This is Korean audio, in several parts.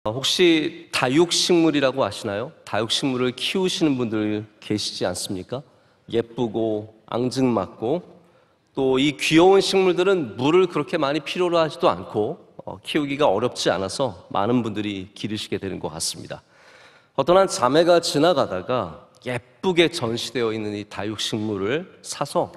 혹시 다육식물이라고 아시나요? 다육식물을 키우시는 분들 계시지 않습니까? 예쁘고 앙증맞고 또 이 귀여운 식물들은 물을 그렇게 많이 필요로 하지도 않고 키우기가 어렵지 않아서 많은 분들이 기르시게 되는 것 같습니다. 어떤 한 자매가 지나가다가 예쁘게 전시되어 있는 이 다육식물을 사서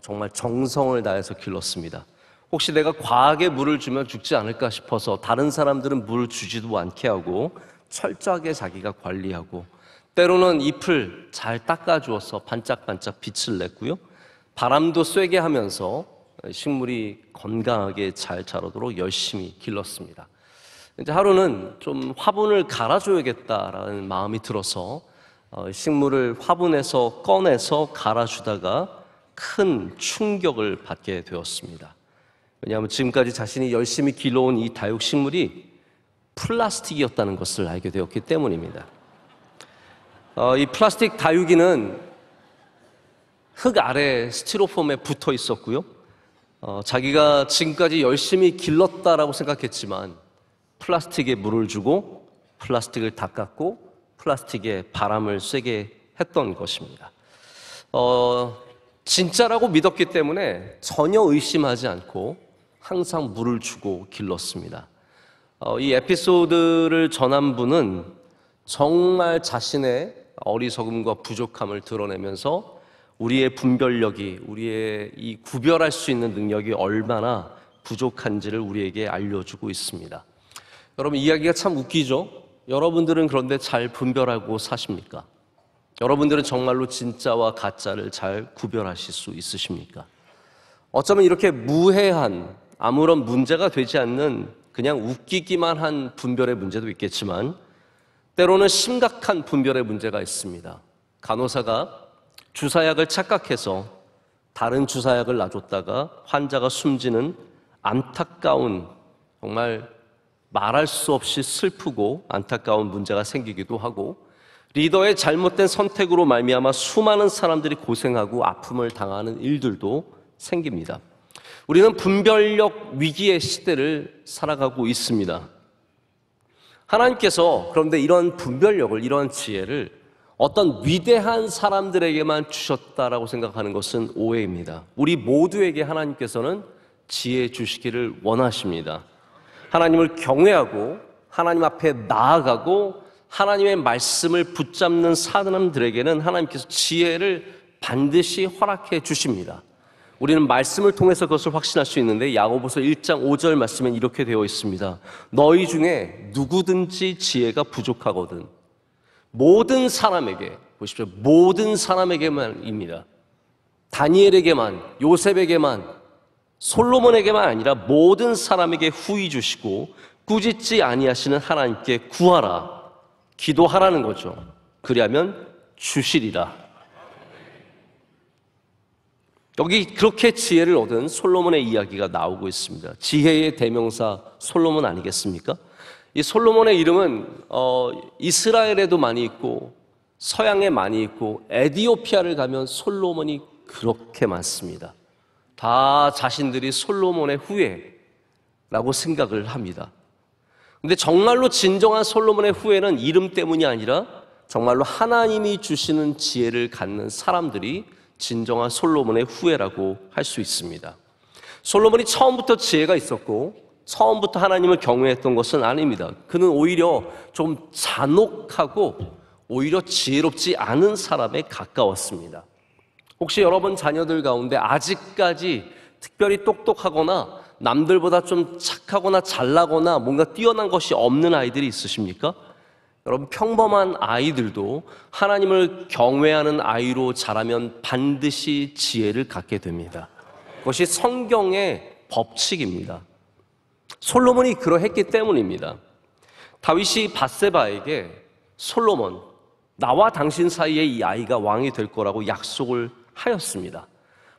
정말 정성을 다해서 길렀습니다. 혹시 내가 과하게 물을 주면 죽지 않을까 싶어서 다른 사람들은 물을 주지도 않게 하고 철저하게 자기가 관리하고 때로는 잎을 잘 닦아주어서 반짝반짝 빛을 냈고요. 바람도 쐬게 하면서 식물이 건강하게 잘 자라도록 열심히 길렀습니다. 이제 하루는 좀 화분을 갈아줘야겠다라는 마음이 들어서 식물을 화분에서 꺼내서 갈아주다가 큰 충격을 받게 되었습니다. 왜냐하면 지금까지 자신이 열심히 길러온 이 다육식물이 플라스틱이었다는 것을 알게 되었기 때문입니다. 이 플라스틱 다육이는 흙 아래 스티로폼에 붙어 있었고요. 자기가 지금까지 열심히 길렀다라고 생각했지만 플라스틱에 물을 주고 플라스틱을 닦았고 플라스틱에 바람을 쐬게 했던 것입니다. 진짜라고 믿었기 때문에 전혀 의심하지 않고 항상 물을 주고 길렀습니다. 이 에피소드를 전한 분은 정말 자신의 어리석음과 부족함을 드러내면서 우리의 분별력이, 우리의 이 구별할 수 있는 능력이 얼마나 부족한지를 우리에게 알려주고 있습니다. 여러분, 이야기가 참 웃기죠? 여러분들은 그런데 잘 분별하고 사십니까? 여러분들은 정말로 진짜와 가짜를 잘 구별하실 수 있으십니까? 어쩌면 이렇게 무해한, 아무런 문제가 되지 않는 그냥 웃기기만 한 분별의 문제도 있겠지만 때로는 심각한 분별의 문제가 있습니다. 간호사가 주사약을 착각해서 다른 주사약을 놔줬다가 환자가 숨지는 안타까운, 정말 말할 수 없이 슬프고 안타까운 문제가 생기기도 하고 리더의 잘못된 선택으로 말미암아 수많은 사람들이 고생하고 아픔을 당하는 일들도 생깁니다. 우리는 분별력 위기의 시대를 살아가고 있습니다. 하나님께서 그런데 이런 분별력을, 이런 지혜를 어떤 위대한 사람들에게만 주셨다라고 생각하는 것은 오해입니다. 우리 모두에게 하나님께서는 지혜 주시기를 원하십니다. 하나님을 경외하고 하나님 앞에 나아가고 하나님의 말씀을 붙잡는 사람들에게는 하나님께서 지혜를 반드시 허락해 주십니다. 우리는 말씀을 통해서 그것을 확신할 수 있는데 야고보서 1장 5절 말씀엔 이렇게 되어 있습니다. 너희 중에 누구든지 지혜가 부족하거든 모든 사람에게, 보십시오, 모든 사람에게만입니다. 다니엘에게만, 요셉에게만, 솔로몬에게만 아니라 모든 사람에게 후히 주시고 꾸짖지 아니하시는 하나님께 구하라, 기도하라는 거죠. 그리하면 주시리라. 여기 그렇게 지혜를 얻은 솔로몬의 이야기가 나오고 있습니다. 지혜의 대명사 솔로몬 아니겠습니까? 이 솔로몬의 이름은 이스라엘에도 많이 있고 서양에 많이 있고 에티오피아를 가면 솔로몬이 그렇게 많습니다. 다 자신들이 솔로몬의 후예라고 생각을 합니다. 근데 정말로 진정한 솔로몬의 후예는 이름 때문이 아니라 정말로 하나님이 주시는 지혜를 갖는 사람들이 진정한 솔로몬의 후예라고 할 수 있습니다. 솔로몬이 처음부터 지혜가 있었고 처음부터 하나님을 경외했던 것은 아닙니다. 그는 오히려 좀 잔혹하고 오히려 지혜롭지 않은 사람에 가까웠습니다. 혹시 여러분 자녀들 가운데 아직까지 특별히 똑똑하거나 남들보다 좀 착하거나 잘나거나 뭔가 뛰어난 것이 없는 아이들이 있으십니까? 여러분, 평범한 아이들도 하나님을 경외하는 아이로 자라면 반드시 지혜를 갖게 됩니다. 그것이 성경의 법칙입니다. 솔로몬이 그러했기 때문입니다. 다윗이 밧세바에게 솔로몬, 나와 당신 사이에 이 아이가 왕이 될 거라고 약속을 하였습니다.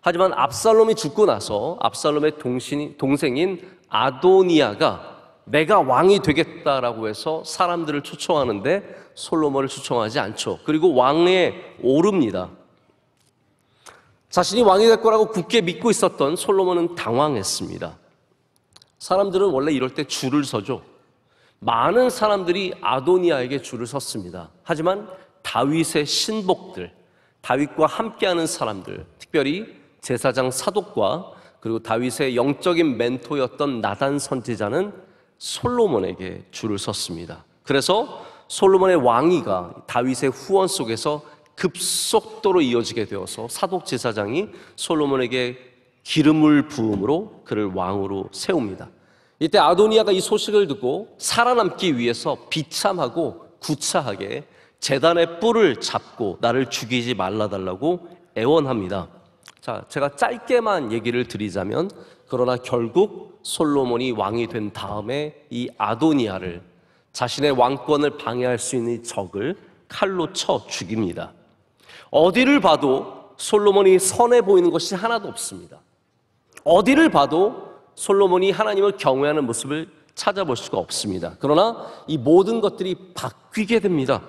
하지만 압살롬이 죽고 나서 압살롬의 동생인 아도니아가 내가 왕이 되겠다라고 해서 사람들을 초청하는데 솔로몬을 초청하지 않죠. 그리고 왕에 오릅니다. 자신이 왕이 될 거라고 굳게 믿고 있었던 솔로몬은 당황했습니다. 사람들은 원래 이럴 때 줄을 서죠. 많은 사람들이 아도니아에게 줄을 섰습니다. 하지만 다윗의 신복들, 다윗과 함께하는 사람들, 특별히 제사장 사독과 그리고 다윗의 영적인 멘토였던 나단 선지자는 솔로몬에게 줄을 섰습니다. 그래서 솔로몬의 왕위가 다윗의 후원 속에서 급속도로 이어지게 되어서 사독 제사장이 솔로몬에게 기름을 부음으로 그를 왕으로 세웁니다. 이때 아도니아가 이 소식을 듣고 살아남기 위해서 비참하고 구차하게 제단의 뿔을 잡고 나를 죽이지 말라달라고 애원합니다. 자, 제가 짧게만 얘기를 드리자면, 그러나 결국 솔로몬이 왕이 된 다음에 이 아도니아를, 자신의 왕권을 방해할 수 있는 적을 칼로 쳐 죽입니다. 어디를 봐도 솔로몬이 선해 보이는 것이 하나도 없습니다. 어디를 봐도 솔로몬이 하나님을 경외하는 모습을 찾아볼 수가 없습니다. 그러나 이 모든 것들이 바뀌게 됩니다.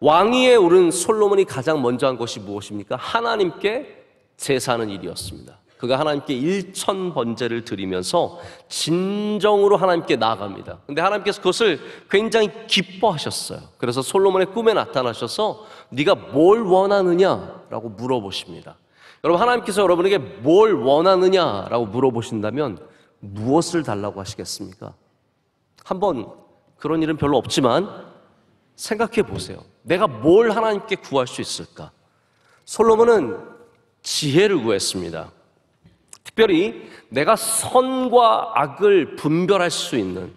왕위에 오른 솔로몬이 가장 먼저 한 것이 무엇입니까? 하나님께 제사하는 일이었습니다. 그가 하나님께 1000번제를 드리면서 진정으로 하나님께 나아갑니다. 근데 하나님께서 그것을 굉장히 기뻐하셨어요. 그래서 솔로몬의 꿈에 나타나셔서 네가 뭘 원하느냐라고 물어보십니다. 여러분, 하나님께서 여러분에게 뭘 원하느냐라고 물어보신다면 무엇을 달라고 하시겠습니까? 한번, 그런 일은 별로 없지만 생각해 보세요. 내가 뭘 하나님께 구할 수 있을까? 솔로몬은 지혜를 구했습니다. 특별히 내가 선과 악을 분별할 수 있는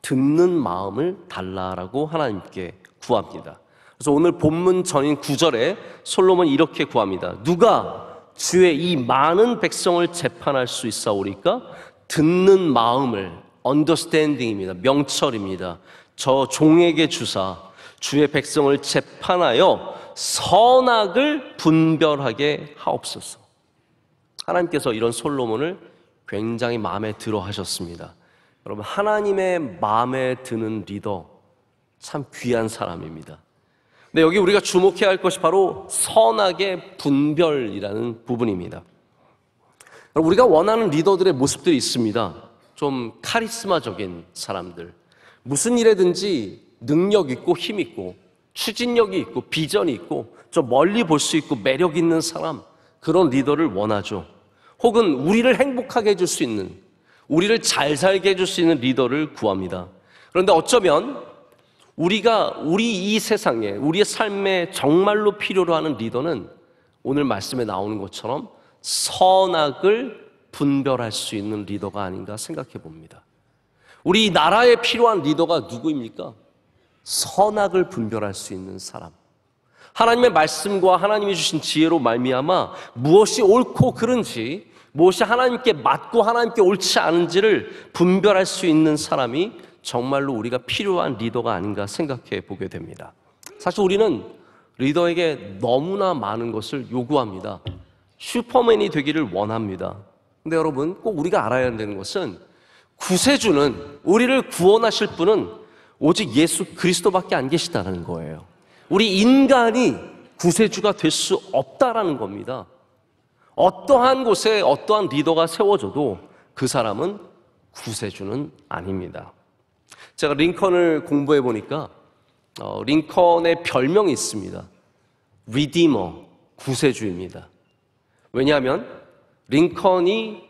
듣는 마음을 달라라고 하나님께 구합니다. 그래서 오늘 본문 전인 9절에 솔로몬이 이렇게 구합니다. 누가 주의 이 많은 백성을 재판할 수 있사오리까? 듣는 마음을, understanding입니다. 명철입니다. 저 종에게 주사 주의 백성을 재판하여 선악을 분별하게 하옵소서. 하나님께서 이런 솔로몬을 굉장히 마음에 들어 하셨습니다. 여러분, 하나님의 마음에 드는 리더, 참 귀한 사람입니다. 근데 여기 우리가 주목해야 할 것이 바로 선악의 분별이라는 부분입니다. 우리가 원하는 리더들의 모습들이 있습니다. 좀 카리스마적인 사람들, 무슨 일에든지 능력 있고 힘 있고 추진력이 있고 비전이 있고 좀 멀리 볼 수 있고 매력 있는 사람, 그런 리더를 원하죠. 혹은 우리를 행복하게 해줄 수 있는, 우리를 잘 살게 해줄 수 있는 리더를 구합니다. 그런데 어쩌면 우리 이 세상에, 우리의 삶에 정말로 필요로 하는 리더는 오늘 말씀에 나오는 것처럼 선악을 분별할 수 있는 리더가 아닌가 생각해 봅니다. 우리 나라에 필요한 리더가 누구입니까? 선악을 분별할 수 있는 사람. 하나님의 말씀과 하나님이 주신 지혜로 말미암아 무엇이 옳고 그른지, 무엇이 하나님께 맞고 하나님께 옳지 않은지를 분별할 수 있는 사람이 정말로 우리가 필요한 리더가 아닌가 생각해 보게 됩니다. 사실 우리는 리더에게 너무나 많은 것을 요구합니다. 슈퍼맨이 되기를 원합니다. 근데 여러분, 꼭 우리가 알아야 되는 것은 구세주는, 우리를 구원하실 분은 오직 예수 그리스도밖에 안 계시다는 거예요. 우리 인간이 구세주가 될 수 없다라는 겁니다. 어떠한 곳에 어떠한 리더가 세워져도 그 사람은 구세주는 아닙니다. 제가 링컨을 공부해 보니까 링컨의 별명이 있습니다. 리디머, 구세주입니다. 왜냐하면 링컨이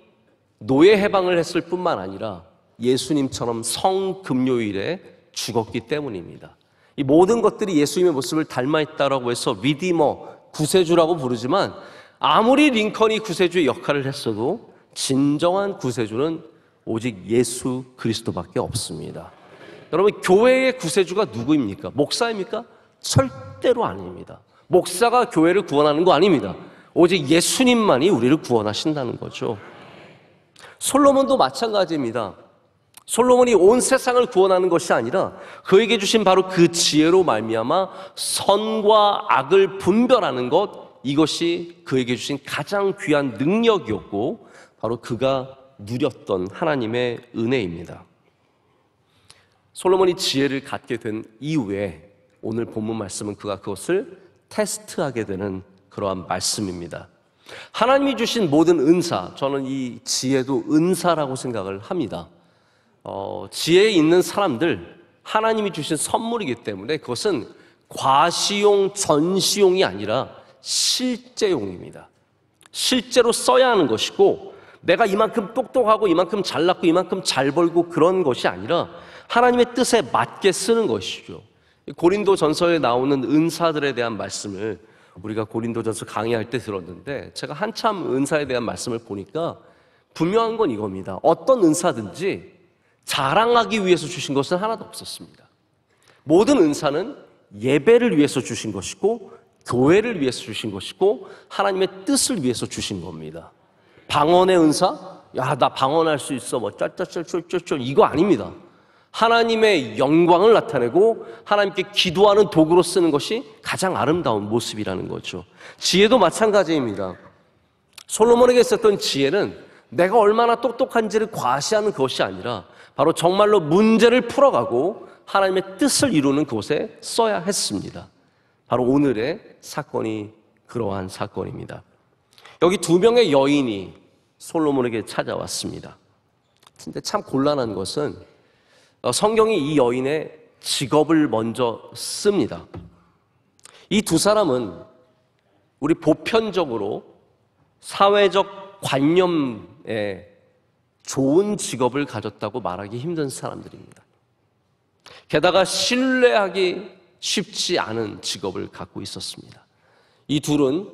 노예 해방을 했을 뿐만 아니라 예수님처럼 성금요일에 죽었기 때문입니다. 이 모든 것들이 예수님의 모습을 닮아있다라고 해서 리디머, 구세주라고 부르지만, 아무리 링컨이 구세주의 역할을 했어도 진정한 구세주는 오직 예수 그리스도밖에 없습니다. 여러분, 교회의 구세주가 누구입니까? 목사입니까? 절대로 아닙니다. 목사가 교회를 구원하는 거 아닙니다. 오직 예수님만이 우리를 구원하신다는 거죠. 솔로몬도 마찬가지입니다. 솔로몬이 온 세상을 구원하는 것이 아니라 그에게 주신 바로 그 지혜로 말미암아 선과 악을 분별하는 것, 이것이 그에게 주신 가장 귀한 능력이었고 바로 그가 누렸던 하나님의 은혜입니다. 솔로몬이 지혜를 갖게 된 이후에 오늘 본문 말씀은 그가 그것을 테스트하게 되는 그러한 말씀입니다. 하나님이 주신 모든 은사, 저는 이 지혜도 은사라고 생각을 합니다. 지혜 있는 사람들, 하나님이 주신 선물이기 때문에 그것은 과시용, 전시용이 아니라 실제용입니다. 실제로 써야 하는 것이고, 내가 이만큼 똑똑하고 이만큼 잘났고 이만큼 잘 벌고 그런 것이 아니라 하나님의 뜻에 맞게 쓰는 것이죠. 고린도전서에 나오는 은사들에 대한 말씀을 우리가 고린도전서 강의할 때 들었는데, 제가 한참 은사에 대한 말씀을 보니까 분명한 건 이겁니다. 어떤 은사든지 자랑하기 위해서 주신 것은 하나도 없었습니다. 모든 은사는 예배를 위해서 주신 것이고, 교회를 위해서 주신 것이고, 하나님의 뜻을 위해서 주신 겁니다. 방언의 은사? 야, 나 방언할 수 있어. 뭐 쩔쩔쩔쩔쩔 이거 아닙니다. 하나님의 영광을 나타내고 하나님께 기도하는 도구로 쓰는 것이 가장 아름다운 모습이라는 거죠. 지혜도 마찬가지입니다. 솔로몬에게 있었던 지혜는 내가 얼마나 똑똑한지를 과시하는 것이 아니라 바로 정말로 문제를 풀어가고 하나님의 뜻을 이루는 곳에 써야 했습니다. 바로 오늘의 사건이 그러한 사건입니다. 여기 두 명의 여인이 솔로몬에게 찾아왔습니다. 근데 참 곤란한 것은 성경이 이 여인의 직업을 먼저 씁니다. 이 두 사람은 우리 보편적으로 사회적 관념에 좋은 직업을 가졌다고 말하기 힘든 사람들입니다. 게다가 신뢰하기 쉽지 않은 직업을 갖고 있었습니다. 이 둘은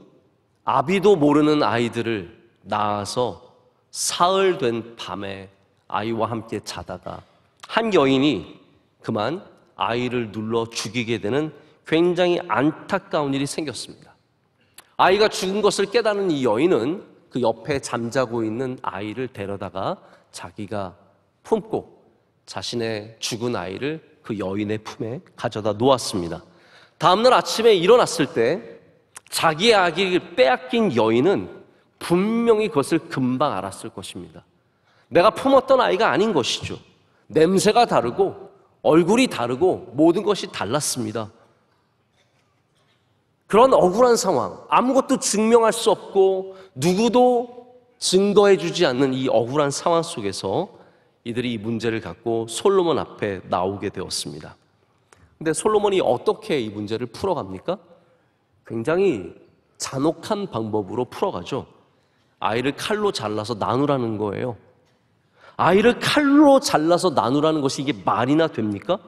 아비도 모르는 아이들을 낳아서 사흘 된 밤에 아이와 함께 자다가 한 여인이 그만 아이를 눌러 죽이게 되는 굉장히 안타까운 일이 생겼습니다. 아이가 죽은 것을 깨닫는 이 여인은 그 옆에 잠자고 있는 아이를 데려다가 자기가 품고 자신의 죽은 아이를 그 여인의 품에 가져다 놓았습니다. 다음날 아침에 일어났을 때 자기의 아기를 빼앗긴 여인은 분명히 그것을 금방 알았을 것입니다. 내가 품었던 아이가 아닌 것이죠. 냄새가 다르고 얼굴이 다르고 모든 것이 달랐습니다. 그런 억울한 상황, 아무것도 증명할 수 없고 누구도 증거해 주지 않는 이 억울한 상황 속에서 이들이 이 문제를 갖고 솔로몬 앞에 나오게 되었습니다. 근데 솔로몬이 어떻게 이 문제를 풀어갑니까? 굉장히 잔혹한 방법으로 풀어가죠. 아이를 칼로 잘라서 나누라는 거예요. 아이를 칼로 잘라서 나누라는 것이 이게 말이나 됩니까?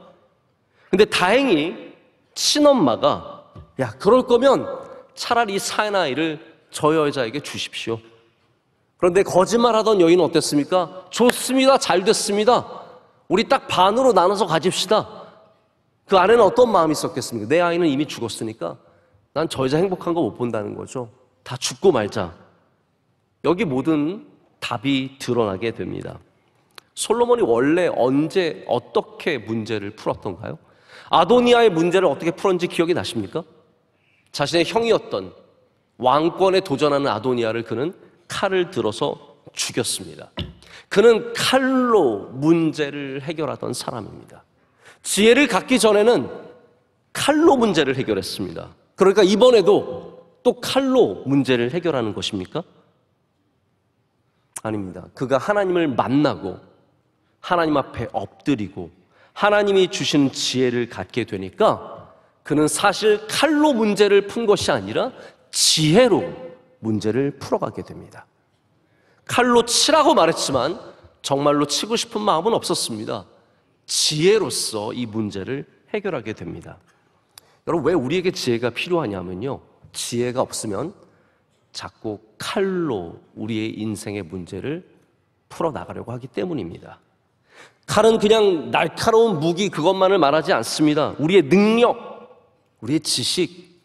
근데 다행히 친엄마가 야, 그럴 거면 차라리 사나이를 저 여자에게 주십시오. 그런데 거짓말하던 여인은 어땠습니까? 좋습니다. 잘 됐습니다. 우리 딱 반으로 나눠서 가집시다. 그 안에는 어떤 마음이 있었겠습니까? 내 아이는 이미 죽었으니까 난 저 여자 행복한 거 못 본다는 거죠. 다 죽고 말자. 여기 모든 답이 드러나게 됩니다. 솔로몬이 원래 언제 어떻게 문제를 풀었던가요? 아도니아의 문제를 어떻게 풀었는지 기억이 나십니까? 자신의 형이었던 왕권에 도전하는 아도니아를 그는 칼을 들어서 죽였습니다. 그는 칼로 문제를 해결하던 사람입니다. 지혜를 갖기 전에는 칼로 문제를 해결했습니다. 그러니까 이번에도 또 칼로 문제를 해결하는 것입니까? 아닙니다. 그가 하나님을 만나고 하나님 앞에 엎드리고 하나님이 주신 지혜를 갖게 되니까 그는 사실 칼로 문제를 푼 것이 아니라 지혜로 문제를 풀어가게 됩니다. 칼로 치라고 말했지만 정말로 치고 싶은 마음은 없었습니다. 지혜로서 이 문제를 해결하게 됩니다. 여러분, 왜 우리에게 지혜가 필요하냐면요, 지혜가 없으면 자꾸 칼로 우리의 인생의 문제를 풀어나가려고 하기 때문입니다. 칼은 그냥 날카로운 무기 그것만을 말하지 않습니다. 우리의 능력, 우리의 지식,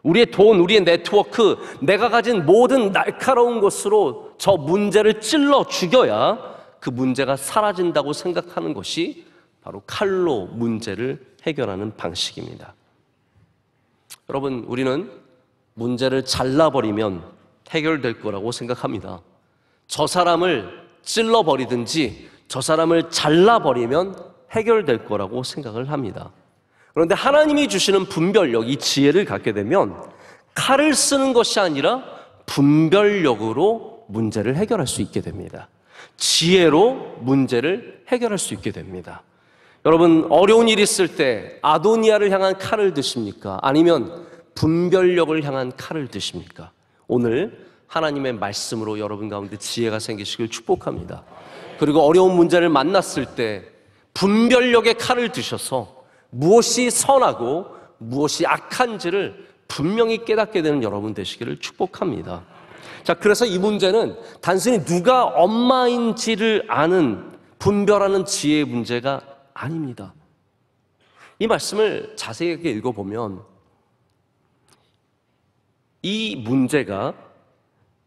우리의 돈, 우리의 네트워크, 내가 가진 모든 날카로운 것으로 저 문제를 찔러 죽여야 그 문제가 사라진다고 생각하는 것이 바로 칼로 문제를 해결하는 방식입니다. 여러분, 우리는 문제를 잘라버리면 해결될 거라고 생각합니다. 저 사람을 찔러버리든지 저 사람을 잘라버리면 해결될 거라고 생각을 합니다. 그런데 하나님이 주시는 분별력, 이 지혜를 갖게 되면 칼을 쓰는 것이 아니라 분별력으로 문제를 해결할 수 있게 됩니다. 지혜로 문제를 해결할 수 있게 됩니다. 여러분, 어려운 일이 있을 때 아도니아를 향한 칼을 드십니까? 아니면 분별력을 향한 칼을 드십니까? 오늘 하나님의 말씀으로 여러분 가운데 지혜가 생기시길 축복합니다. 그리고 어려운 문제를 만났을 때 분별력의 칼을 드셔서 무엇이 선하고 무엇이 악한지를 분명히 깨닫게 되는 여러분 되시기를 축복합니다. 자, 그래서 이 문제는 단순히 누가 엄마인지를 아는, 분별하는 지혜의 문제가 아닙니다. 이 말씀을 자세히 읽어보면 이 문제가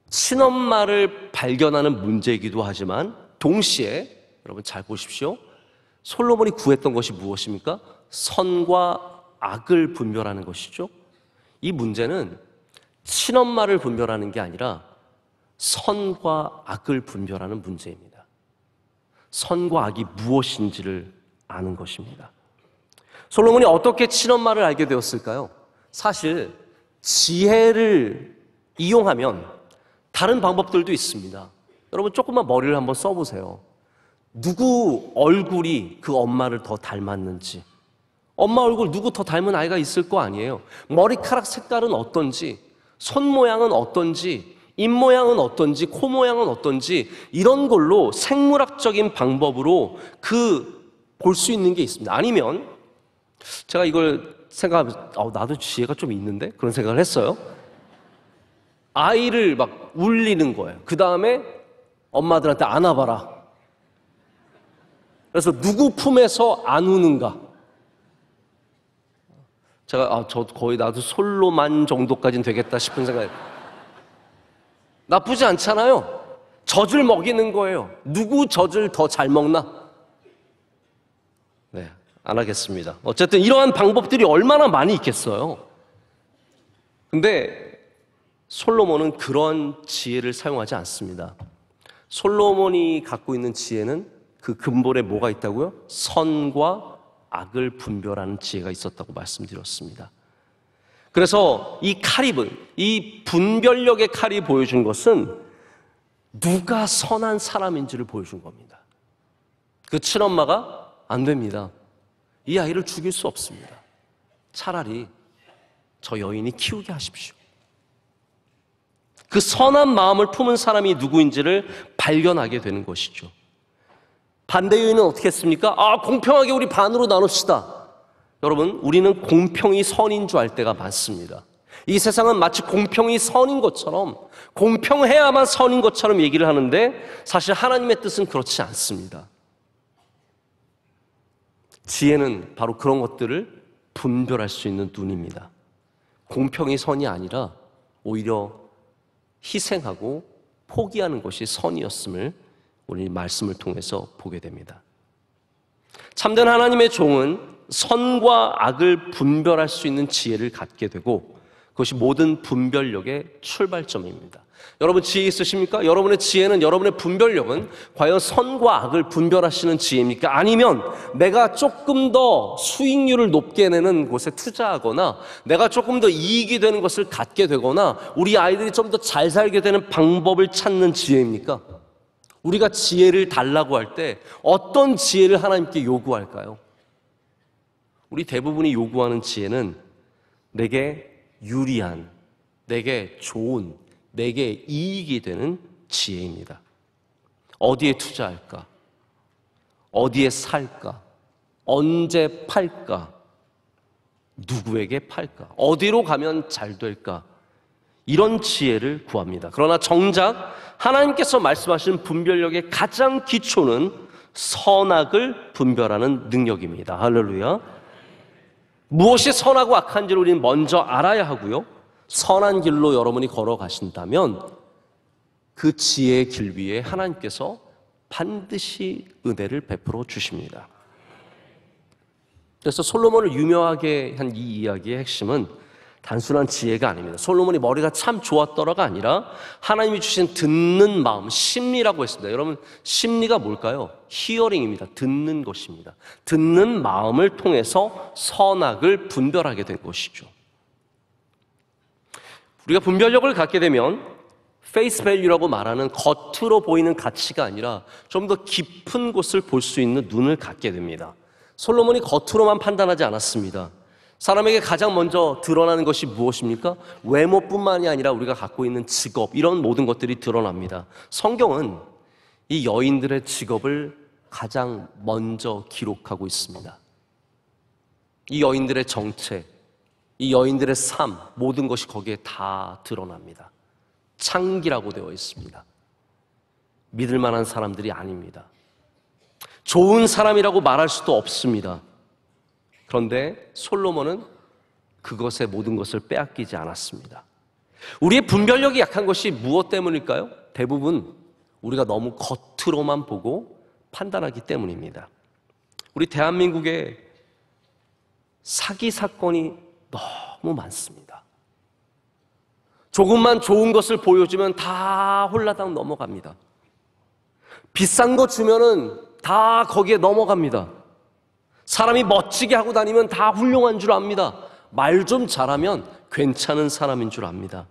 친엄마를 발견하는 문제이기도 하지만 동시에 여러분 잘 보십시오. 솔로몬이 구했던 것이 무엇입니까? 선과 악을 분별하는 것이죠. 이 문제는 친엄마를 분별하는 게 아니라 선과 악을 분별하는 문제입니다. 선과 악이 무엇인지를 아는 것입니다. 솔로몬이 어떻게 친엄마를 알게 되었을까요? 사실 지혜를 이용하면 다른 방법들도 있습니다. 여러분 조금만 머리를 한번 써보세요. 누구 얼굴이 그 엄마를 더 닮았는지, 엄마 얼굴 누구 더 닮은 아이가 있을 거 아니에요. 머리카락 색깔은 어떤지, 손 모양은 어떤지, 입 모양은 어떤지, 코 모양은 어떤지, 이런 걸로 생물학적인 방법으로 볼 수 있는 게 있습니다. 아니면 제가 이걸 생각하면서 나도 지혜가 좀 있는데? 그런 생각을 했어요. 아이를 막 울리는 거예요. 그 다음에 엄마들한테 안아봐라. 그래서 누구 품에서 안 우는가? 제가 저 거의 나도 솔로만 정도까지는 되겠다 싶은 생각이. 나쁘지 않잖아요. 젖을 먹이는 거예요. 누구 젖을 더 잘 먹나? 네, 안 하겠습니다. 어쨌든 이러한 방법들이 얼마나 많이 있겠어요. 근데 솔로몬은 그런 지혜를 사용하지 않습니다. 솔로몬이 갖고 있는 지혜는 그 근본에 뭐가 있다고요? 선과 악을 분별하는 지혜가 있었다고 말씀드렸습니다. 그래서 이 카립은, 이 분별력의 칼이 보여준 것은 누가 선한 사람인지를 보여준 겁니다. 그 친엄마가 안 됩니다. 이 아이를 죽일 수 없습니다. 차라리 저 여인이 키우게 하십시오. 그 선한 마음을 품은 사람이 누구인지를 발견하게 되는 것이죠. 반대 여인은 어떻게 했습니까? 공평하게 우리 반으로 나눕시다. 여러분, 우리는 공평이 선인 줄 알 때가 많습니다. 이 세상은 마치 공평이 선인 것처럼, 공평해야만 선인 것처럼 얘기를 하는데 사실 하나님의 뜻은 그렇지 않습니다. 지혜는 바로 그런 것들을 분별할 수 있는 눈입니다. 공평이 선이 아니라 오히려 희생하고 포기하는 것이 선이었음을 우리 말씀을 통해서 보게 됩니다. 참된 하나님의 종은 선과 악을 분별할 수 있는 지혜를 갖게 되고 그것이 모든 분별력의 출발점입니다. 여러분 지혜 있으십니까? 여러분의 지혜는, 여러분의 분별력은 과연 선과 악을 분별하시는 지혜입니까? 아니면 내가 조금 더 수익률을 높게 내는 곳에 투자하거나 내가 조금 더 이익이 되는 것을 갖게 되거나 우리 아이들이 좀 더 잘 살게 되는 방법을 찾는 지혜입니까? 우리가 지혜를 달라고 할 때 어떤 지혜를 하나님께 요구할까요? 우리 대부분이 요구하는 지혜는 내게 유리한, 내게 좋은, 내게 이익이 되는 지혜입니다. 어디에 투자할까? 어디에 살까? 언제 팔까? 누구에게 팔까? 어디로 가면 잘 될까? 이런 지혜를 구합니다. 그러나 정작 하나님께서 말씀하신 분별력의 가장 기초는 선악을 분별하는 능력입니다. 할렐루야. 무엇이 선하고 악한지를 우리는 먼저 알아야 하고요. 선한 길로 여러분이 걸어가신다면 그 지혜의 길 위에 하나님께서 반드시 은혜를 베풀어 주십니다. 그래서 솔로몬을 유명하게 한 이 이야기의 핵심은 단순한 지혜가 아닙니다. 솔로몬이 머리가 참 좋았더라가 아니라 하나님이 주신 듣는 마음, 심리라고 했습니다. 여러분, 심리가 뭘까요? 히어링입니다. 듣는 것입니다. 듣는 마음을 통해서 선악을 분별하게 된 것이죠. 우리가 분별력을 갖게 되면 페이스 밸류라고 말하는 겉으로 보이는 가치가 아니라 좀 더 깊은 곳을 볼 수 있는 눈을 갖게 됩니다. 솔로몬이 겉으로만 판단하지 않았습니다. 사람에게 가장 먼저 드러나는 것이 무엇입니까? 외모뿐만이 아니라 우리가 갖고 있는 직업, 이런 모든 것들이 드러납니다. 성경은 이 여인들의 직업을 가장 먼저 기록하고 있습니다. 이 여인들의 정체, 이 여인들의 삶, 모든 것이 거기에 다 드러납니다. 창기라고 되어 있습니다. 믿을 만한 사람들이 아닙니다. 좋은 사람이라고 말할 수도 없습니다. 그런데 솔로몬은 그것의 모든 것을 빼앗기지 않았습니다. 우리의 분별력이 약한 것이 무엇 때문일까요? 대부분 우리가 너무 겉으로만 보고 판단하기 때문입니다. 우리 대한민국에 사기 사건이 너무 많습니다. 조금만 좋은 것을 보여주면 다 홀라당 넘어갑니다. 비싼 거 주면은 다 거기에 넘어갑니다. 사람이 멋지게 하고 다니면 다 훌륭한 줄 압니다. 말 좀 잘하면 괜찮은 사람인 줄 압니다.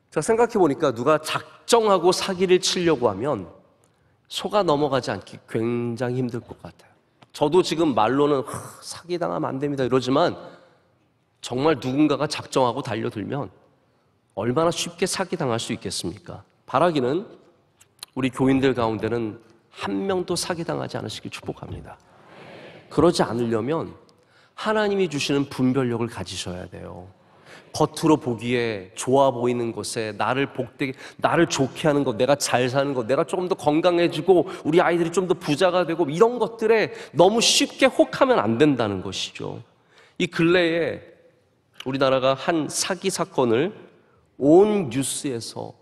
제가 생각해 보니까 누가 작정하고 사기를 치려고 하면 속아 넘어가지 않기 굉장히 힘들 것 같아요. 저도 지금 말로는 사기당하면 안 됩니다 이러지만 정말 누군가가 작정하고 달려들면 얼마나 쉽게 사기당할 수 있겠습니까? 바라기는 우리 교인들 가운데는 한 명도 사기당하지 않으시길 축복합니다. 그러지 않으려면 하나님이 주시는 분별력을 가지셔야 돼요. 겉으로 보기에 좋아 보이는 것에 나를 복되게, 나를 좋게 하는 것, 내가 잘 사는 것, 내가 조금 더 건강해지고 우리 아이들이 좀 더 부자가 되고 이런 것들에 너무 쉽게 혹하면 안 된다는 것이죠. 이 근래에 우리나라가 한 사기 사건을 온 뉴스에서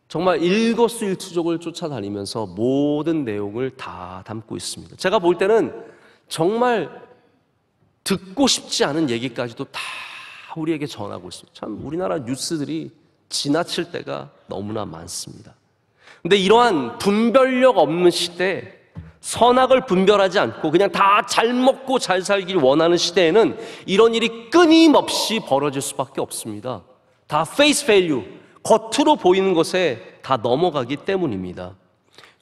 정말 일거수일투족을 쫓아다니면서 모든 내용을 다 담고 있습니다. 제가 볼 때는 정말 듣고 싶지 않은 얘기까지도 다 우리에게 전하고 있습니다. 참 우리나라 뉴스들이 지나칠 때가 너무나 많습니다. 그런데 이러한 분별력 없는 시대에 선악을 분별하지 않고 그냥 다 잘 먹고 잘 살길 원하는 시대에는 이런 일이 끊임없이 벌어질 수밖에 없습니다. 다 페이스 밸류, 겉으로 보이는 것에 다 넘어가기 때문입니다.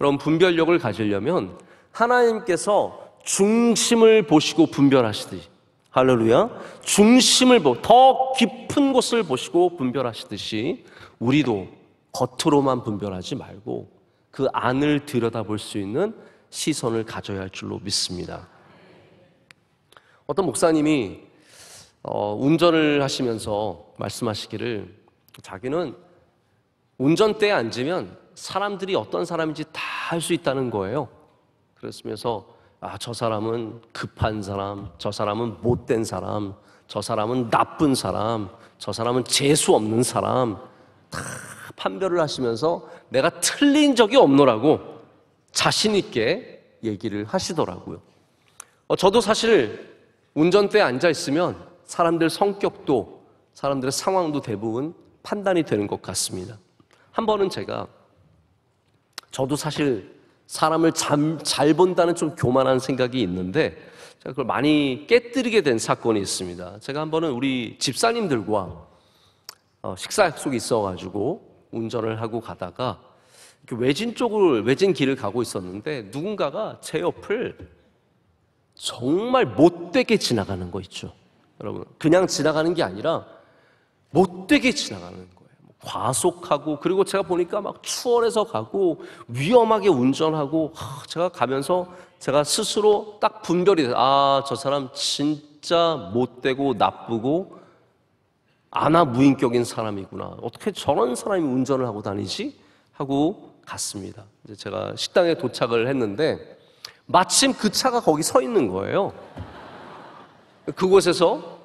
여러분, 분별력을 가지려면 하나님께서 중심을 보시고 분별하시듯이, 할렐루야, 중심을 더 깊은 곳을 보시고 분별하시듯이 우리도 겉으로만 분별하지 말고 그 안을 들여다볼 수 있는 시선을 가져야 할 줄로 믿습니다. 어떤 목사님이 운전을 하시면서 말씀하시기를 자기는 운전대에 앉으면 사람들이 어떤 사람인지 다 알 수 있다는 거예요. 그랬으면서 저 사람은 급한 사람, 저 사람은 못된 사람, 저 사람은 나쁜 사람, 저 사람은 재수 없는 사람 다 판별을 하시면서 내가 틀린 적이 없노라고 자신 있게 얘기를 하시더라고요. 저도 사실 운전대에 앉아 있으면 사람들 성격도 사람들의 상황도 대부분 판단이 되는 것 같습니다. 한 번은 저도 사실 사람을 잘 본다는 좀 교만한 생각이 있는데 제가 그걸 많이 깨뜨리게 된 사건이 있습니다. 제가 한 번은 우리 집사님들과 식사 약속이 있어가지고 운전을 하고 가다가 외진 길을 가고 있었는데 누군가가 제 옆을 정말 못되게 지나가는 거 있죠. 여러분, 그냥 지나가는 게 아니라 못되게 지나가는 거예요. 과속하고, 그리고 제가 보니까 막 추월해서 가고 위험하게 운전하고, 제가 가면서 제가 스스로 딱 분별이 돼요. 저 사람 진짜 못되고 나쁘고 아나무인격인 사람이구나. 어떻게 저런 사람이 운전을 하고 다니지? 하고 갔습니다. 이제 제가 식당에 도착을 했는데 마침 그 차가 거기 서 있는 거예요. 그곳에서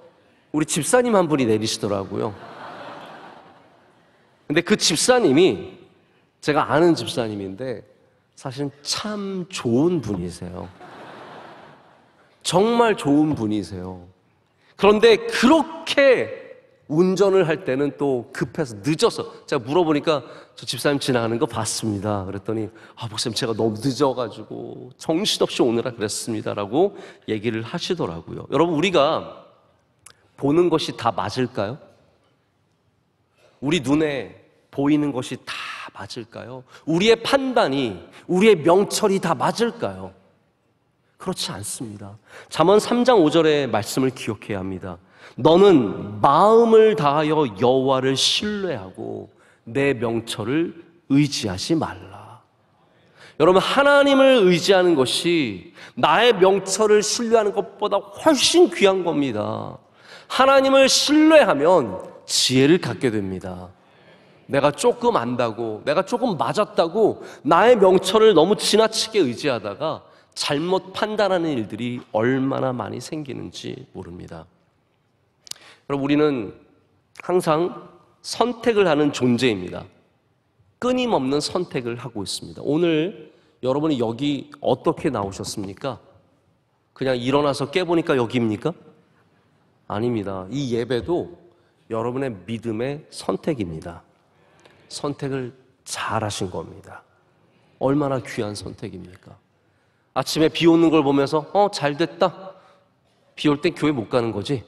우리 집사님 한 분이 내리시더라고요. 근데 그 집사님이 제가 아는 집사님인데 사실은 참 좋은 분이세요. 정말 좋은 분이세요. 그런데 그렇게 운전을 할 때는 또 급해서 늦어서 제가 물어보니까 저 집사님 지나가는 거 봤습니다. 그랬더니 목사님 제가 너무 늦어가지고 정신없이 오느라 그랬습니다라고 얘기를 하시더라고요. 여러분, 우리가 보는 것이 다 맞을까요? 우리 눈에 보이는 것이 다 맞을까요? 우리의 판단이, 우리의 명철이 다 맞을까요? 그렇지 않습니다. 잠언 3장 5절의 말씀을 기억해야 합니다. 너는 마음을 다하여 여호와를 신뢰하고 내 명철을 의지하지 말라. 여러분, 하나님을 의지하는 것이 나의 명철을 신뢰하는 것보다 훨씬 귀한 겁니다. 하나님을 신뢰하면 지혜를 갖게 됩니다. 내가 조금 안다고, 내가 조금 맞았다고 나의 명철을 너무 지나치게 의지하다가 잘못 판단하는 일들이 얼마나 많이 생기는지 모릅니다. 여러분, 우리는 항상 선택을 하는 존재입니다. 끊임없는 선택을 하고 있습니다. 오늘 여러분이 여기 어떻게 나오셨습니까? 그냥 일어나서 깨보니까 여기입니까? 아닙니다. 이 예배도 여러분의 믿음의 선택입니다. 선택을 잘 하신 겁니다. 얼마나 귀한 선택입니까? 아침에 비 오는 걸 보면서 잘 됐다. 비 올 땐 교회 못 가는 거지.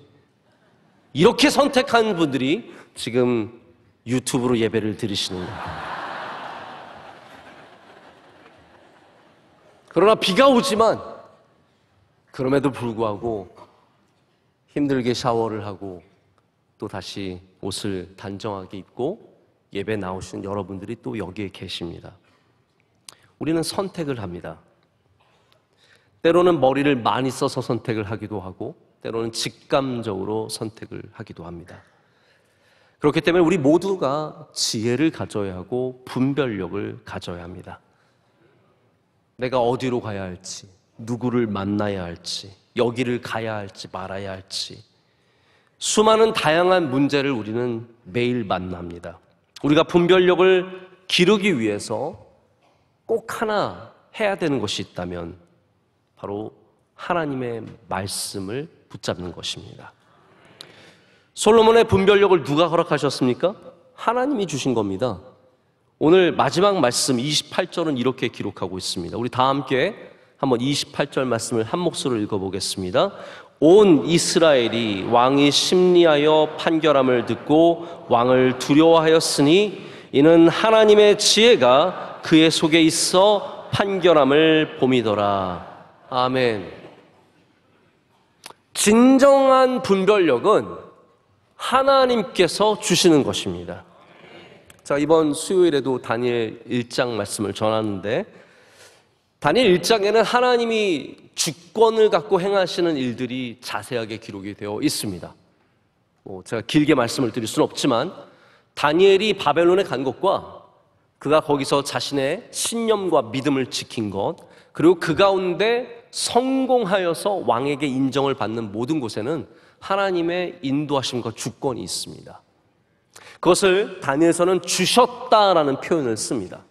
이렇게 선택한 분들이 지금 유튜브로 예배를 드리시는 거예요. 그러나 비가 오지만 그럼에도 불구하고 힘들게 샤워를 하고 또 다시 옷을 단정하게 입고 예배 나오신 여러분들이 또 여기에 계십니다. 우리는 선택을 합니다. 때로는 머리를 많이 써서 선택을 하기도 하고 때로는 직감적으로 선택을 하기도 합니다. 그렇기 때문에 우리 모두가 지혜를 가져야 하고 분별력을 가져야 합니다. 내가 어디로 가야 할지, 누구를 만나야 할지, 여기를 가야 할지 말아야 할지 수많은 다양한 문제를 우리는 매일 만납니다. 우리가 분별력을 기르기 위해서 꼭 하나 해야 되는 것이 있다면 바로 하나님의 말씀을 붙잡는 것입니다. 솔로몬의 분별력을 누가 허락하셨습니까? 하나님이 주신 겁니다. 오늘 마지막 말씀 28절은 이렇게 기록하고 있습니다. 우리 다 함께 한번 28절 말씀을 한 목소리로 읽어보겠습니다. 온 이스라엘이 왕이 심리하여 판결함을 듣고 왕을 두려워하였으니 이는 하나님의 지혜가 그의 속에 있어 판결함을 봄이더라. 아멘. 진정한 분별력은 하나님께서 주시는 것입니다. 자, 이번 수요일에도 다니엘 1장 말씀을 전하는데 다니엘 1장에는 하나님이 주권을 갖고 행하시는 일들이 자세하게 기록이 되어 있습니다. 제가 길게 말씀을 드릴 수는 없지만 다니엘이 바벨론에 간 것과 그가 거기서 자신의 신념과 믿음을 지킨 것, 그리고 그 가운데 성공하여서 왕에게 인정을 받는 모든 곳에는 하나님의 인도하심과 주권이 있습니다. 그것을 다니엘서는 주셨다라는 표현을 씁니다.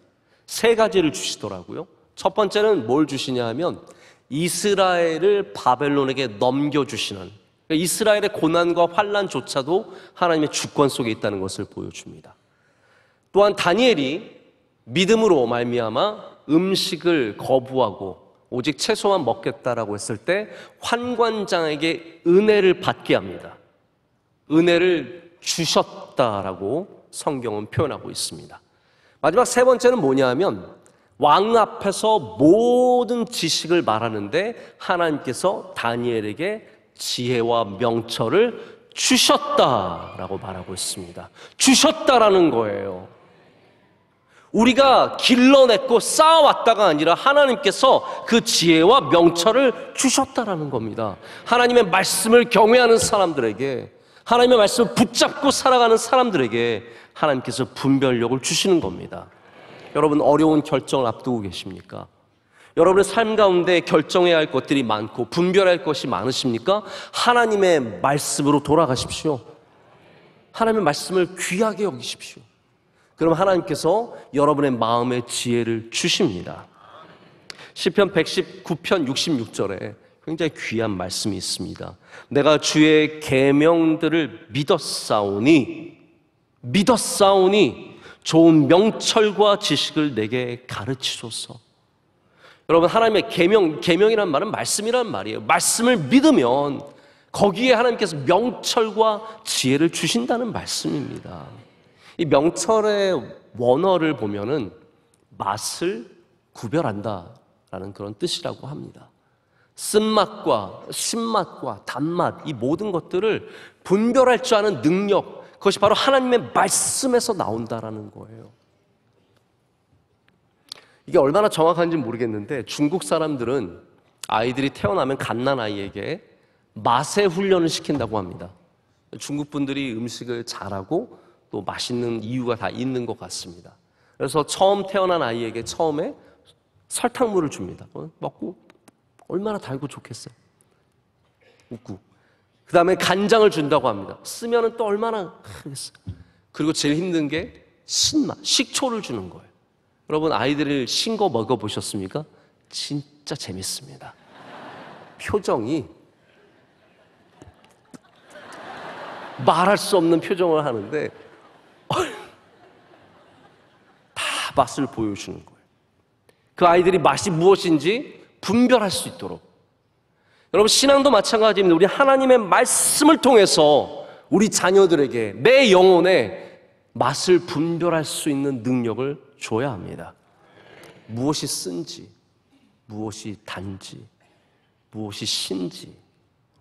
세 가지를 주시더라고요. 첫 번째는 뭘 주시냐 하면 이스라엘을 바벨론에게 넘겨주시는, 이스라엘의 고난과 환난조차도 하나님의 주권 속에 있다는 것을 보여줍니다. 또한 다니엘이 믿음으로 말미암아 음식을 거부하고 오직 채소만 먹겠다라고 했을 때 환관장에게 은혜를 받게 합니다. 은혜를 주셨다라고 성경은 표현하고 있습니다. 마지막 세 번째는 뭐냐 하면 왕 앞에서 모든 지식을 말하는데 하나님께서 다니엘에게 지혜와 명철을 주셨다라고 말하고 있습니다. 주셨다라는 거예요. 우리가 길러냈고 쌓아왔다가 아니라 하나님께서 그 지혜와 명철을 주셨다라는 겁니다. 하나님의 말씀을 경외하는 사람들에게, 하나님의 말씀을 붙잡고 살아가는 사람들에게 하나님께서 분별력을 주시는 겁니다. 여러분, 어려운 결정을 앞두고 계십니까? 여러분의 삶 가운데 결정해야 할 것들이 많고 분별할 것이 많으십니까? 하나님의 말씀으로 돌아가십시오. 하나님의 말씀을 귀하게 여기십시오. 그럼 하나님께서 여러분의 마음의 지혜를 주십니다. 시편 119편 66절에 굉장히 귀한 말씀이 있습니다. 내가 주의 계명들을 믿었사오니 좋은 명철과 지식을 내게 가르치소서. 여러분, 하나님의 계명이란 말은 말씀이란 말이에요. 말씀을 믿으면 거기에 하나님께서 명철과 지혜를 주신다는 말씀입니다. 이 명철의 원어를 보면은 맛을 구별한다라는 그런 뜻이라고 합니다. 쓴맛과 신맛과 단맛, 이 모든 것들을 분별할 줄 아는 능력, 그것이 바로 하나님의 말씀에서 나온다라는 거예요. 이게 얼마나 정확한지 모르겠는데 중국 사람들은 아이들이 태어나면 갓난아이에게 맛의 훈련을 시킨다고 합니다. 중국 분들이 음식을 잘하고 또 맛있는 이유가 다 있는 것 같습니다. 그래서 처음 태어난 아이에게 처음에 설탕물을 줍니다. 먹고 얼마나 달고 좋겠어요. 웃고. 그 다음에 간장을 준다고 합니다. 쓰면은 또 얼마나 하겠어요. 그리고 제일 힘든 게 신맛, 식초를 주는 거예요. 여러분 아이들을 신 거 먹어보셨습니까? 진짜 재밌습니다. 표정이 말할 수 없는 표정을 하는데 다 맛을 보여주는 거예요. 그 아이들이 맛이 무엇인지 분별할 수 있도록. 여러분 신앙도 마찬가지입니다. 우리 하나님의 말씀을 통해서 우리 자녀들에게 내 영혼에 맛을 분별할 수 있는 능력을 줘야 합니다. 무엇이 쓴지, 무엇이 단지, 무엇이 신지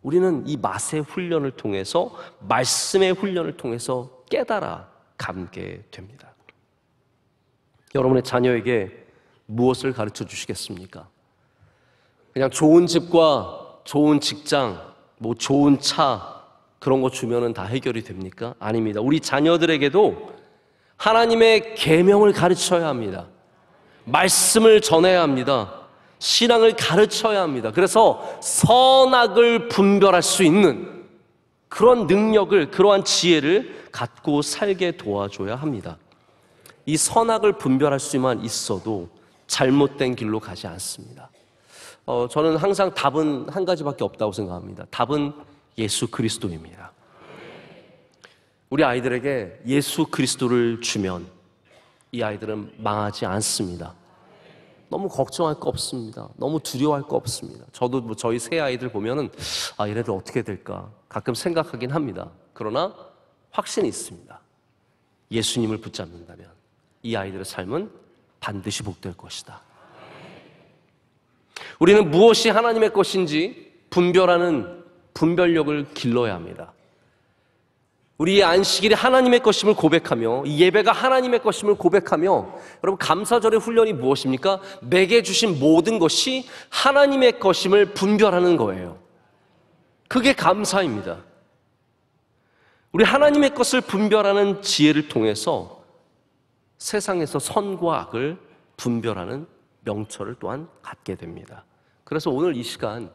우리는 이 맛의 훈련을 통해서 말씀의 훈련을 통해서 깨달아 감게 됩니다. 여러분의 자녀에게 무엇을 가르쳐 주시겠습니까? 그냥 좋은 집과 좋은 직장, 뭐 좋은 차 그런 거 주면은 다 해결이 됩니까? 아닙니다. 우리 자녀들에게도 하나님의 계명을 가르쳐야 합니다. 말씀을 전해야 합니다. 신앙을 가르쳐야 합니다. 그래서 선악을 분별할 수 있는 그런 능력을, 그러한 지혜를 갖고 살게 도와줘야 합니다. 이 선악을 분별할 수만 있어도 잘못된 길로 가지 않습니다. 저는 항상 답은 한 가지밖에 없다고 생각합니다. 답은 예수 그리스도입니다. 우리 아이들에게 예수 그리스도를 주면 이 아이들은 망하지 않습니다. 너무 걱정할 거 없습니다. 너무 두려워할 거 없습니다. 저도 저희 세 아이들 보면은 얘네들 어떻게 될까 가끔 생각하긴 합니다. 그러나 확신이 있습니다. 예수님을 붙잡는다면 이 아이들의 삶은 반드시 복될 것이다. 우리는 무엇이 하나님의 것인지 분별하는 분별력을 길러야 합니다. 우리의 안식일이 하나님의 것임을 고백하며 이 예배가 하나님의 것임을 고백하며 여러분 감사절의 훈련이 무엇입니까? 내게 주신 모든 것이 하나님의 것임을 분별하는 거예요. 그게 감사입니다. 우리 하나님의 것을 분별하는 지혜를 통해서 세상에서 선과 악을 분별하는 명철을 또한 갖게 됩니다. 그래서 오늘 이 시간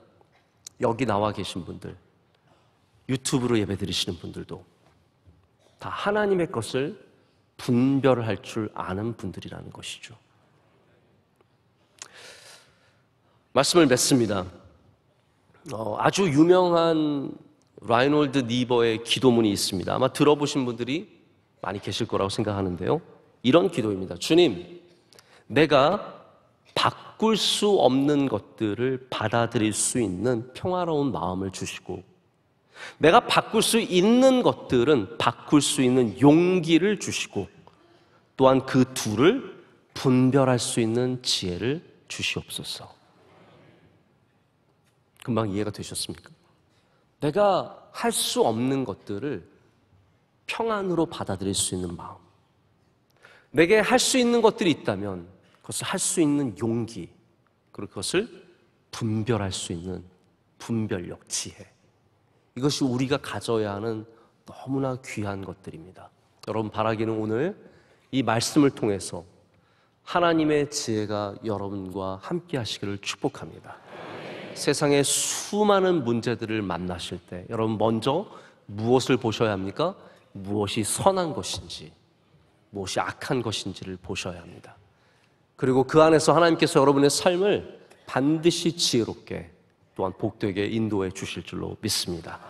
여기 나와 계신 분들, 유튜브로 예배 드리시는 분들도 다 하나님의 것을 분별할 줄 아는 분들이라는 것이죠. 말씀을 맺습니다. 아주 유명한 라이놀드 니버의 기도문이 있습니다. 아마 들어보신 분들이 많이 계실 거라고 생각하는데요. 이런 기도입니다. 주님, 내가 바꿀 수 없는 것들을 받아들일 수 있는 평화로운 마음을 주시고 내가 바꿀 수 있는 것들은 바꿀 수 있는 용기를 주시고 또한 그 둘을 분별할 수 있는 지혜를 주시옵소서. 금방 이해가 되셨습니까? 내가 할 수 없는 것들을 평안으로 받아들일 수 있는 마음, 내게 할 수 있는 것들이 있다면 그것을 할 수 있는 용기, 그리고 그것을 분별할 수 있는 분별력, 지혜, 이것이 우리가 가져야 하는 너무나 귀한 것들입니다. 여러분 바라기는 오늘 이 말씀을 통해서 하나님의 지혜가 여러분과 함께 하시기를 축복합니다. 세상의 수많은 문제들을 만나실 때 여러분 먼저 무엇을 보셔야 합니까? 무엇이 선한 것인지 무엇이 악한 것인지를 보셔야 합니다. 그리고 그 안에서 하나님께서 여러분의 삶을 반드시 지혜롭게 또한 복되게 인도해 주실 줄로 믿습니다.